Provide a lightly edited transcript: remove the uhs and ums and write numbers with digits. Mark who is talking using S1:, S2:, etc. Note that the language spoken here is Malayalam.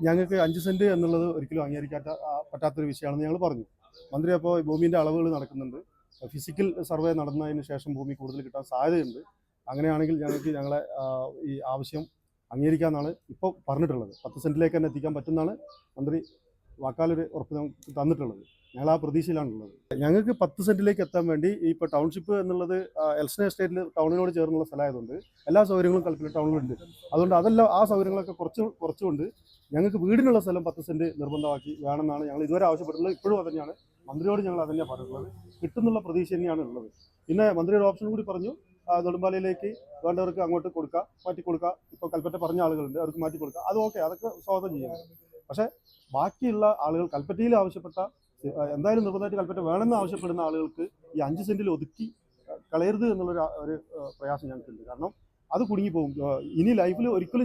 S1: ഞങ്ങൾക്ക് 5 സെന്റ് എന്നുള്ളത് ഒരിക്കലും പറ്റാത്തൊരു വിഷയമാണെന്ന് ഞങ്ങൾ പറഞ്ഞു. മന്ത്രി അപ്പോൾ ഭൂമിൻ്റെ അളവുകൾ നടക്കുന്നുണ്ട്. ഫിസിക്കൽ സർവേ നടന്നതിന് ശേഷം ഭൂമി കൂടുതൽ കിട്ടാൻ സാധ്യതയുണ്ട്. അങ്ങനെയാണെങ്കിൽ ഞങ്ങളെ ഈ ആവശ്യം അംഗീകരിക്കാമെന്നാണ് ഇപ്പോൾ പറഞ്ഞിട്ടുള്ളത്. 10 സെന്റിലേക്ക് തന്നെ എത്തിക്കാൻ പറ്റുമെന്നാണ് മന്ത്രി വാക്കാലൊരു ഉറപ്പ് നമുക്ക് തന്നിട്ടുള്ളത്. ഞങ്ങൾ ആ പ്രതീക്ഷയിലാണുള്ളത്. ഞങ്ങൾക്ക് 10 സെന്റിലേക്ക് എത്താൻ വേണ്ടി ഇപ്പോൾ ടൗൺഷിപ്പ് എന്നുള്ളത് എൽസൺ എസ്റ്റേറ്റിൽ ടൗണിനോട് ചേർന്നുള്ള സ്ഥലമായതുകൊണ്ട് എല്ലാ സൗകര്യങ്ങളും കൽപ്പറ്റ ടൗണിലുണ്ട്. അതുകൊണ്ട് അതെല്ലാം ആ സൗകര്യങ്ങളൊക്കെ കുറച്ചുകൊണ്ട് ഞങ്ങൾക്ക് വീടിനുള്ള സ്ഥലം 10 സെന്റ് നിർബന്ധമാക്കി വേണമെന്നാണ് ഞങ്ങൾ ഇതുവരെ ആവശ്യപ്പെട്ടുള്ളത്. ഇപ്പോഴും അത് തന്നെയാണ്. മന്ത്രിയോട് ഞങ്ങൾ അത് തന്നെയാണ് പറഞ്ഞിട്ടുള്ളത്. കിട്ടുന്നുള്ള പ്രതീക്ഷ തന്നെയാണ് ഉള്ളത്. പിന്നെ മന്ത്രി ഒരു ഓപ്ഷൻ കൂടി പറഞ്ഞു, നെടുമ്പാലയിലേക്ക് വേണ്ടവർക്ക് അങ്ങോട്ട് മാറ്റി കൊടുക്കുക. ഇപ്പോൾ കൽപ്പറ്റ പറഞ്ഞ ആളുകളുണ്ട്, അവർക്ക് മാറ്റി കൊടുക്കുക. അത് ഓക്കെ, അതൊക്കെ സ്വാഗതം ചെയ്യുന്നത്. പക്ഷേ ബാക്കിയുള്ള ആളുകൾ കൽപ്പറ്റയിൽ ആവശ്യപ്പെട്ട എന്തായാലും നിർബന്ധമായിട്ട് കൽപ്പറ്റ വേണമെന്ന് ആവശ്യപ്പെടുന്ന ആളുകൾക്ക് ഈ 5 സെന്റിൽ ഒതുക്കി കളയരുത് എന്നുള്ളൊരു പ്രയാസം ഞങ്ങൾക്കുണ്ട്. കാരണം അത് കുടുങ്ങിപ്പോകും. ഇനി ലൈഫിൽ ഒരിക്കലും